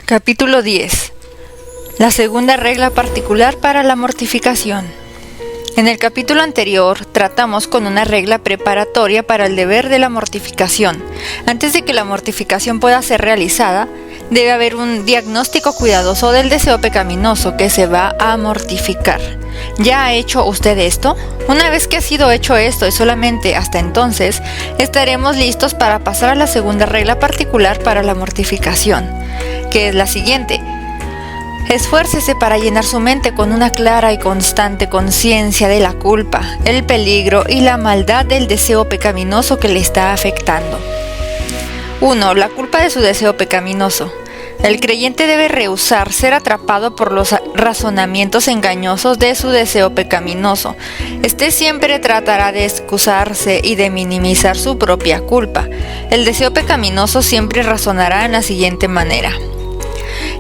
Capítulo 10. La segunda regla particular para la mortificación. En el capítulo anterior tratamos con una regla preparatoria para el deber de la mortificación. Antes de que la mortificación pueda ser realizada, debe haber un diagnóstico cuidadoso del deseo pecaminoso que se va a mortificar. ¿Ya ha hecho usted esto? Una vez que ha sido hecho esto y solamente hasta entonces, estaremos listos para pasar a la segunda regla particular para la mortificación, que es la siguiente. Esfuércese para llenar su mente con una clara y constante conciencia de la culpa, el peligro y la maldad del deseo pecaminoso que le está afectando. 1. La culpa de su deseo pecaminoso. El creyente debe rehusar ser atrapado por los razonamientos engañosos de su deseo pecaminoso. Este siempre tratará de excusarse y de minimizar su propia culpa. El deseo pecaminoso siempre razonará en la siguiente manera.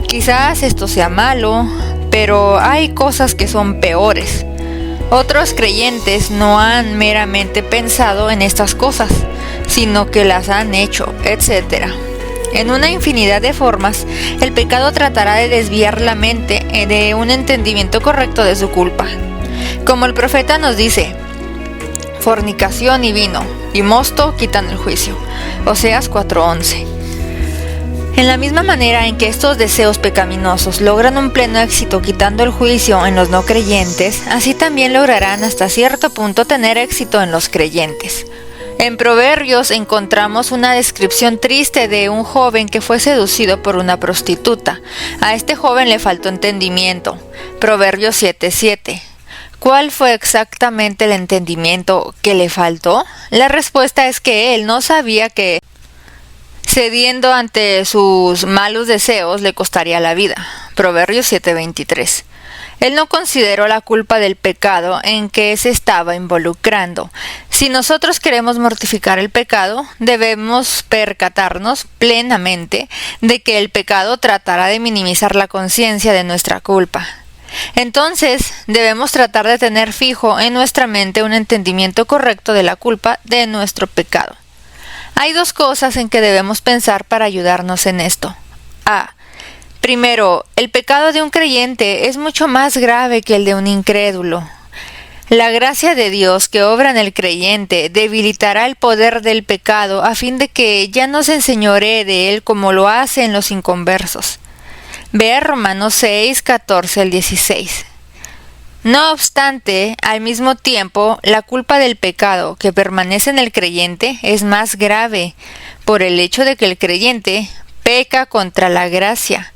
Quizás esto sea malo, pero hay cosas que son peores. Otros creyentes no han meramente pensado en estas cosas, sino que las han hecho, etc. En una infinidad de formas, el pecado tratará de desviar la mente de un entendimiento correcto de su culpa. Como el profeta nos dice, fornicación y vino, y mosto quitan el juicio. Oseas 4:11. En la misma manera en que estos deseos pecaminosos logran un pleno éxito quitando el juicio en los no creyentes, así también lograrán hasta cierto punto tener éxito en los creyentes. En Proverbios encontramos una descripción triste de un joven que fue seducido por una prostituta. A este joven le faltó entendimiento. Proverbios 7:7. ¿Cuál fue exactamente el entendimiento que le faltó? La respuesta es que él no sabía que cediendo ante sus malos deseos le costaría la vida. Proverbios 7:23. Él no consideró la culpa del pecado en que se estaba involucrando. Si nosotros queremos mortificar el pecado, debemos percatarnos plenamente de que el pecado tratará de minimizar la conciencia de nuestra culpa. Entonces, debemos tratar de tener fijo en nuestra mente un entendimiento correcto de la culpa de nuestro pecado. Hay dos cosas en que debemos pensar para ayudarnos en esto. A. Primero, el pecado de un creyente es mucho más grave que el de un incrédulo. La gracia de Dios que obra en el creyente debilitará el poder del pecado a fin de que ya no se enseñoree de él como lo hace en los inconversos. Vea Romanos 6:14-16. No obstante, al mismo tiempo, la culpa del pecado que permanece en el creyente es más grave por el hecho de que el creyente peca contra la gracia.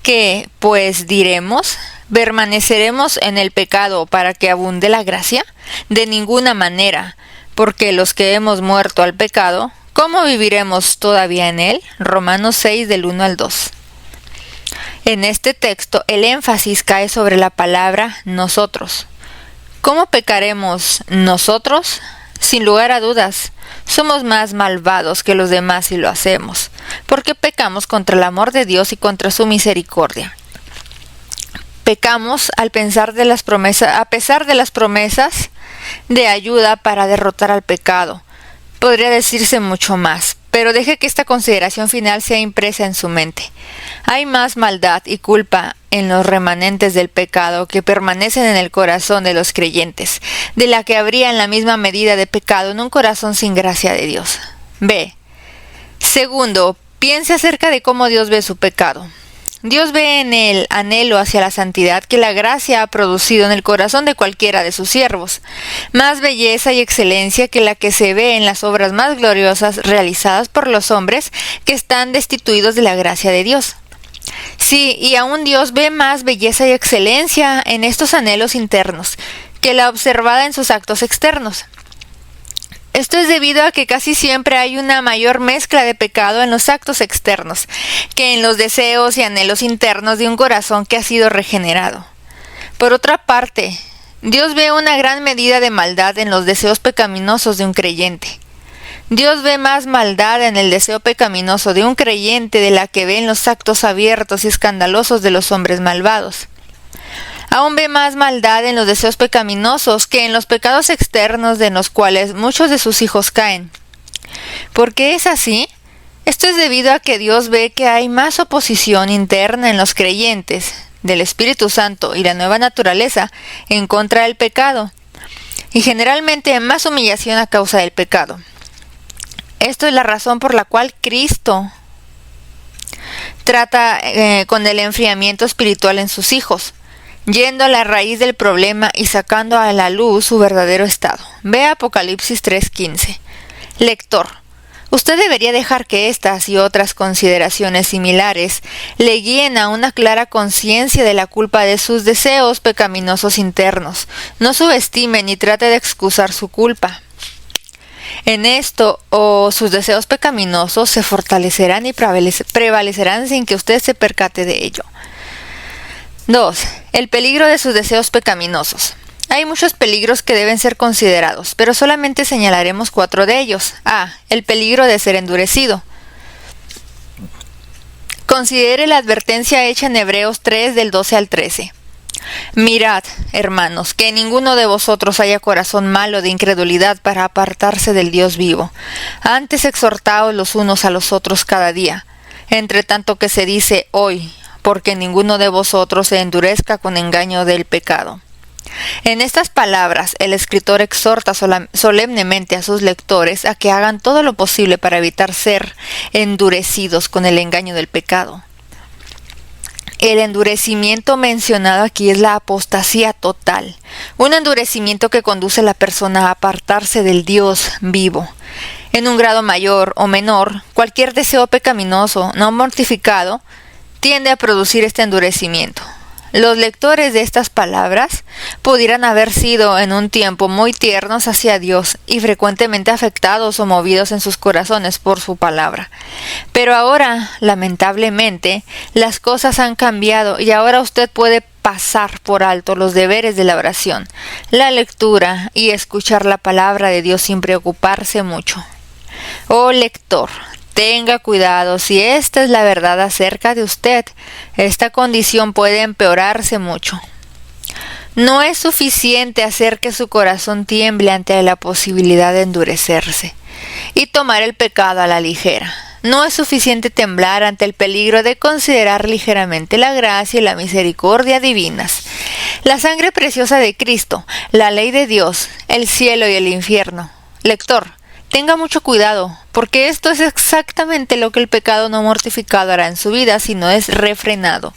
¿Qué, pues, diremos? ¿Permaneceremos en el pecado para que abunde la gracia? De ninguna manera, porque los que hemos muerto al pecado, ¿cómo viviremos todavía en él? Romanos 6:1-2. En este texto, el énfasis cae sobre la palabra nosotros. ¿Cómo pecaremos nosotros? Sin lugar a dudas, somos más malvados que los demás si lo hacemos, porque pecamos contra el amor de Dios y contra su misericordia. Pecamos a pesar de las promesas de ayuda para derrotar al pecado. Podría decirse mucho más, pero deje que esta consideración final sea impresa en su mente. Hay más maldad y culpa en los remanentes del pecado que permanecen en el corazón de los creyentes, de la que habría en la misma medida de pecado en un corazón sin gracia de Dios. B. Segundo, piense acerca de cómo Dios ve su pecado. Dios ve en el anhelo hacia la santidad que la gracia ha producido en el corazón de cualquiera de sus siervos, más belleza y excelencia que la que se ve en las obras más gloriosas realizadas por los hombres que están destituidos de la gracia de Dios. Sí, y aún Dios ve más belleza y excelencia en estos anhelos internos que la observada en sus actos externos. Esto es debido a que casi siempre hay una mayor mezcla de pecado en los actos externos que en los deseos y anhelos internos de un corazón que ha sido regenerado. Por otra parte, Dios ve una gran medida de maldad en los deseos pecaminosos de un creyente. Dios ve más maldad en el deseo pecaminoso de un creyente de la que ve en los actos abiertos y escandalosos de los hombres malvados. Aún ve más maldad en los deseos pecaminosos que en los pecados externos de los cuales muchos de sus hijos caen. ¿Por qué es así? Esto es debido a que Dios ve que hay más oposición interna en los creyentes del Espíritu Santo y la nueva naturaleza en contra del pecado, y generalmente más humillación a causa del pecado. Esto es la razón por la cual Cristo trata con el enfriamiento espiritual en sus hijos, yendo a la raíz del problema y sacando a la luz su verdadero estado. Ve Apocalipsis 3:15. Lector, usted debería dejar que estas y otras consideraciones similares le guíen a una clara conciencia de la culpa de sus deseos pecaminosos internos. No subestime ni trate de excusar su culpa. En esto, sus deseos pecaminosos se fortalecerán y prevalecerán sin que usted se percate de ello. 2. El peligro de sus deseos pecaminosos. Hay muchos peligros que deben ser considerados, pero solamente señalaremos 4 de ellos. A. El peligro de ser endurecido. Considere la advertencia hecha en Hebreos 3 del 12 al 13. Mirad, hermanos, que ninguno de vosotros haya corazón malo de incredulidad para apartarse del Dios vivo. Antes exhortaos los unos a los otros cada día, entre tanto que se dice hoy, porque ninguno de vosotros se endurezca con engaño del pecado. En estas palabras, el escritor exhorta solemnemente a sus lectores a que hagan todo lo posible para evitar ser endurecidos con el engaño del pecado. El endurecimiento mencionado aquí es la apostasía total, un endurecimiento que conduce a la persona a apartarse del Dios vivo. En un grado mayor o menor, cualquier deseo pecaminoso no mortificado tiende a producir este endurecimiento. Los lectores de estas palabras pudieran haber sido en un tiempo muy tiernos hacia Dios y frecuentemente afectados o movidos en sus corazones por su palabra. Pero ahora, lamentablemente, las cosas han cambiado y ahora usted puede pasar por alto los deberes de la oración, la lectura y escuchar la palabra de Dios sin preocuparse mucho. Oh lector, tenga cuidado, si esta es la verdad acerca de usted, esta condición puede empeorarse mucho. No es suficiente hacer que su corazón tiemble ante la posibilidad de endurecerse y tomar el pecado a la ligera. No es suficiente temblar ante el peligro de considerar ligeramente la gracia y la misericordia divinas, la sangre preciosa de Cristo, la ley de Dios, el cielo y el infierno. Lector, tenga mucho cuidado, porque esto es exactamente lo que el pecado no mortificado hará en su vida si no es refrenado.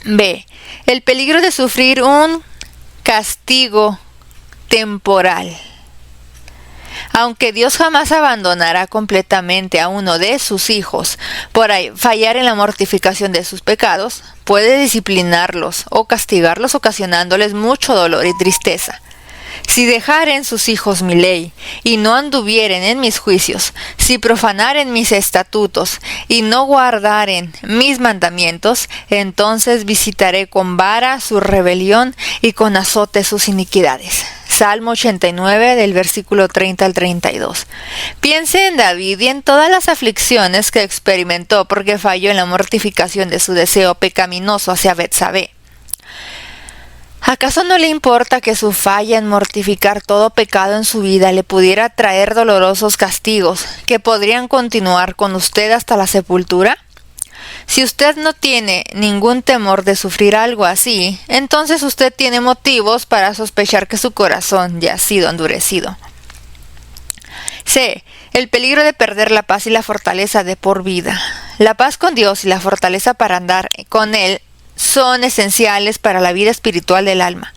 B. El peligro de sufrir un castigo temporal. Aunque Dios jamás abandonará completamente a uno de sus hijos por fallar en la mortificación de sus pecados, puede disciplinarlos o castigarlos ocasionándoles mucho dolor y tristeza. Si dejaren sus hijos mi ley, y no anduvieren en mis juicios, si profanaren mis estatutos, y no guardaren mis mandamientos, entonces visitaré con vara su rebelión, y con azote sus iniquidades. Salmo 89, del versículo 30 al 32. Piense en David y en todas las aflicciones que experimentó porque falló en la mortificación de su deseo pecaminoso hacia Betsabé. ¿Acaso no le importa que su falla en mortificar todo pecado en su vida le pudiera traer dolorosos castigos que podrían continuar con usted hasta la sepultura? Si usted no tiene ningún temor de sufrir algo así, entonces usted tiene motivos para sospechar que su corazón ya ha sido endurecido. C. El peligro de perder la paz y la fortaleza de por vida. La paz con Dios y la fortaleza para andar con Él son esenciales para la vida espiritual del alma.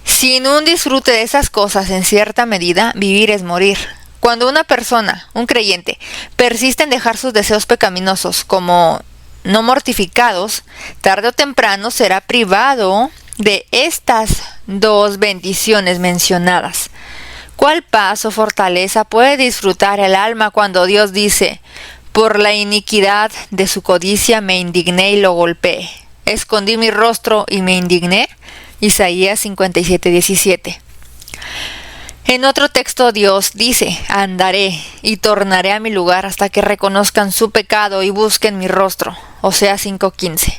Sin un disfrute de esas cosas en cierta medida, vivir es morir. Cuando una persona, un creyente, persiste en dejar sus deseos pecaminosos como no mortificados, tarde o temprano será privado de estas dos bendiciones mencionadas. ¿Cuál paz o fortaleza puede disfrutar el alma cuando Dios dice: por la iniquidad de su codicia me indigné y lo golpeé? Escondí mi rostro y me indigné. Isaías 57:17. En otro texto Dios dice: andaré y tornaré a mi lugar hasta que reconozcan su pecado y busquen mi rostro. Oseas 5:15.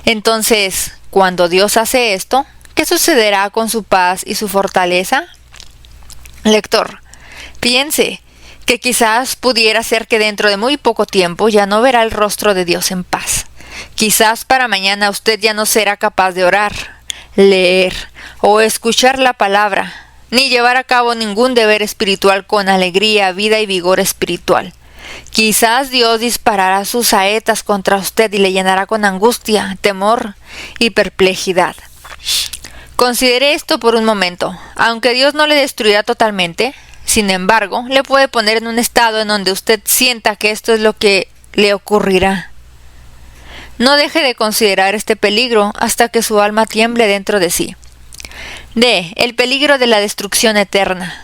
Entonces, cuando Dios hace esto, ¿qué sucederá con su paz y su fortaleza? Lector, piense, que quizás pudiera ser que dentro de muy poco tiempo ya no verá el rostro de Dios en paz. Quizás para mañana usted ya no será capaz de orar, leer o escuchar la palabra, ni llevar a cabo ningún deber espiritual con alegría, vida y vigor espiritual. Quizás Dios disparará sus saetas contra usted y le llenará con angustia, temor y perplejidad. Considere esto por un momento. Aunque Dios no le destruirá totalmente, sin embargo, le puede poner en un estado en donde usted sienta que esto es lo que le ocurrirá. No deje de considerar este peligro hasta que su alma tiemble dentro de sí. D. El peligro de la destrucción eterna.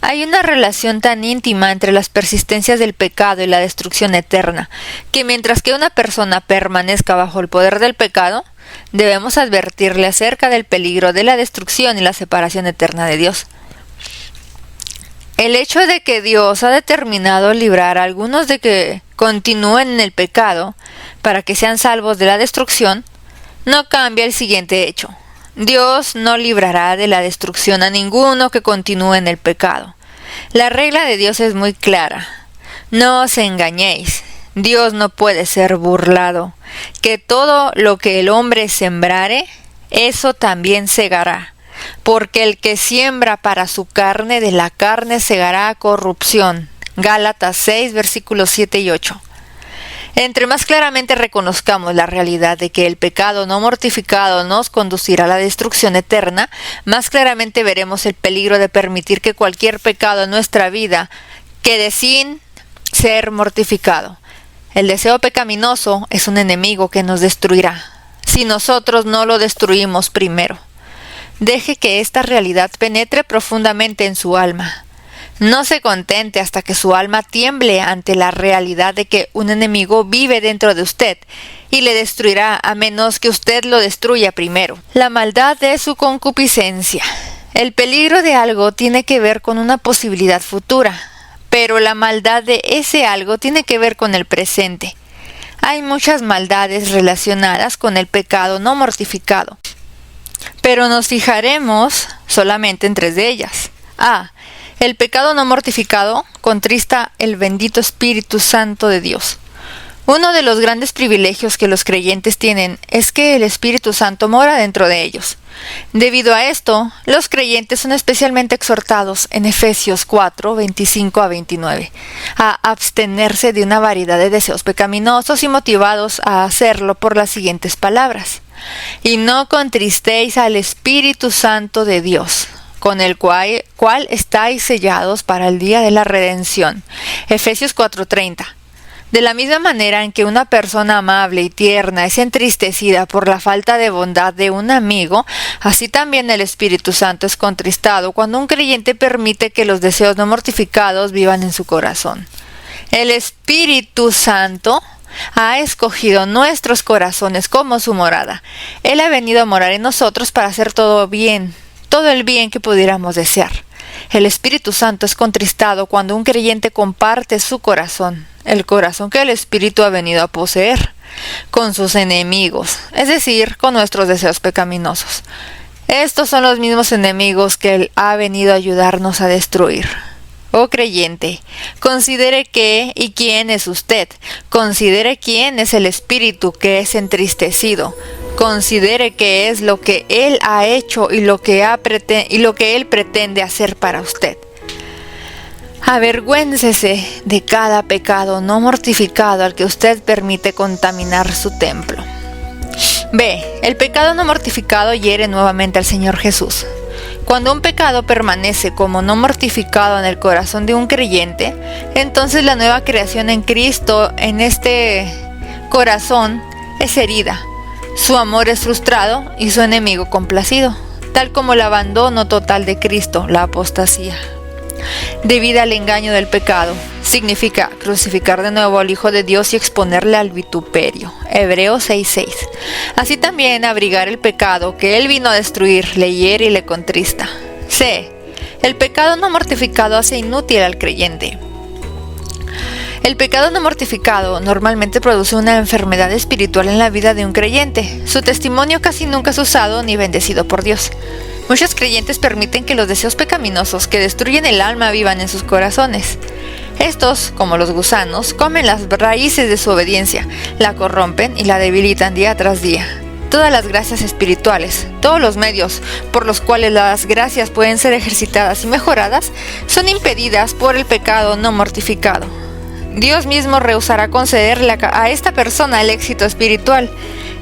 Hay una relación tan íntima entre las persistencias del pecado y la destrucción eterna, que mientras que una persona permanezca bajo el poder del pecado, debemos advertirle acerca del peligro de la destrucción y la separación eterna de Dios. El hecho de que Dios ha determinado librar a algunos de que continúen en el pecado para que sean salvos de la destrucción, no cambia el siguiente hecho. Dios no librará de la destrucción a ninguno que continúe en el pecado. La regla de Dios es muy clara. No os engañéis. Dios no puede ser burlado. Que todo lo que el hombre sembrare, eso también segará. Porque el que siembra para su carne, de la carne segará corrupción. Gálatas 6, versículos 7 y 8. Entre más claramente reconozcamos la realidad de que el pecado no mortificado nos conducirá a la destrucción eterna, más claramente veremos el peligro de permitir que cualquier pecado en nuestra vida quede sin ser mortificado. El deseo pecaminoso es un enemigo que nos destruirá, si nosotros no lo destruimos primero. Deje que esta realidad penetre profundamente en su alma. No se contente hasta que su alma tiemble ante la realidad de que un enemigo vive dentro de usted y le destruirá a menos que usted lo destruya primero. La maldad de su concupiscencia. El peligro de algo tiene que ver con una posibilidad futura, pero la maldad de ese algo tiene que ver con el presente. Hay muchas maldades relacionadas con el pecado no mortificado, pero nos fijaremos solamente en 3 de ellas. A. El pecado no mortificado contrista el bendito Espíritu Santo de Dios. Uno de los grandes privilegios que los creyentes tienen es que el Espíritu Santo mora dentro de ellos. Debido a esto, los creyentes son especialmente exhortados en Efesios 4, 25 a 29, a abstenerse de una variedad de deseos pecaminosos y motivados a hacerlo por las siguientes palabras. Y no contristéis al Espíritu Santo de Dios, con el cual estáis sellados para el día de la redención. Efesios 4:30. De la misma manera en que una persona amable y tierna es entristecida por la falta de bondad de un amigo, así también el Espíritu Santo es contristado cuando un creyente permite que los deseos no mortificados vivan en su corazón. El Espíritu Santo ha escogido nuestros corazones como su morada. Él ha venido a morar en nosotros para hacer todo el bien que pudiéramos desear. El Espíritu Santo es contristado cuando un creyente comparte su corazón, el corazón que el Espíritu ha venido a poseer, con sus enemigos, es decir, con nuestros deseos pecaminosos. Estos son los mismos enemigos que Él ha venido a ayudarnos a destruir. Oh creyente, considere qué y quién es usted. Considere quién es el espíritu que es entristecido. Considere qué es lo que Él ha hecho y lo que Él pretende hacer para usted. Avergüéncese de cada pecado no mortificado al que usted permite contaminar su templo. B. El pecado no mortificado hiere nuevamente al Señor Jesús. Cuando un pecado permanece como no mortificado en el corazón de un creyente, entonces la nueva creación en Cristo en este corazón es herida. Su amor es frustrado y su enemigo complacido, tal como el abandono total de Cristo, la apostasía. Debido al engaño del pecado, significa crucificar de nuevo al Hijo de Dios y exponerle al vituperio. Hebreos 6:6. Así también abrigar el pecado que Él vino a destruir, le hiere y le contrista. C. El pecado no mortificado hace inútil al creyente. El pecado no mortificado normalmente produce una enfermedad espiritual en la vida de un creyente. Su testimonio casi nunca es usado ni bendecido por Dios. Muchos creyentes permiten que los deseos pecaminosos que destruyen el alma vivan en sus corazones. Estos, como los gusanos, comen las raíces de su obediencia, la corrompen y la debilitan día tras día. Todas las gracias espirituales, todos los medios por los cuales las gracias pueden ser ejercitadas y mejoradas, son impedidas por el pecado no mortificado. Dios mismo rehusará concederle a esta persona el éxito espiritual,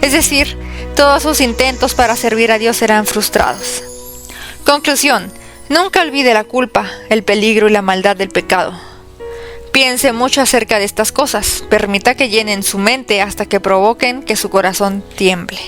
es decir, todos sus intentos para servir a Dios serán frustrados. Conclusión: nunca olvide la culpa, el peligro y la maldad del pecado. Piense mucho acerca de estas cosas, permita que llenen su mente hasta que provoquen que su corazón tiemble.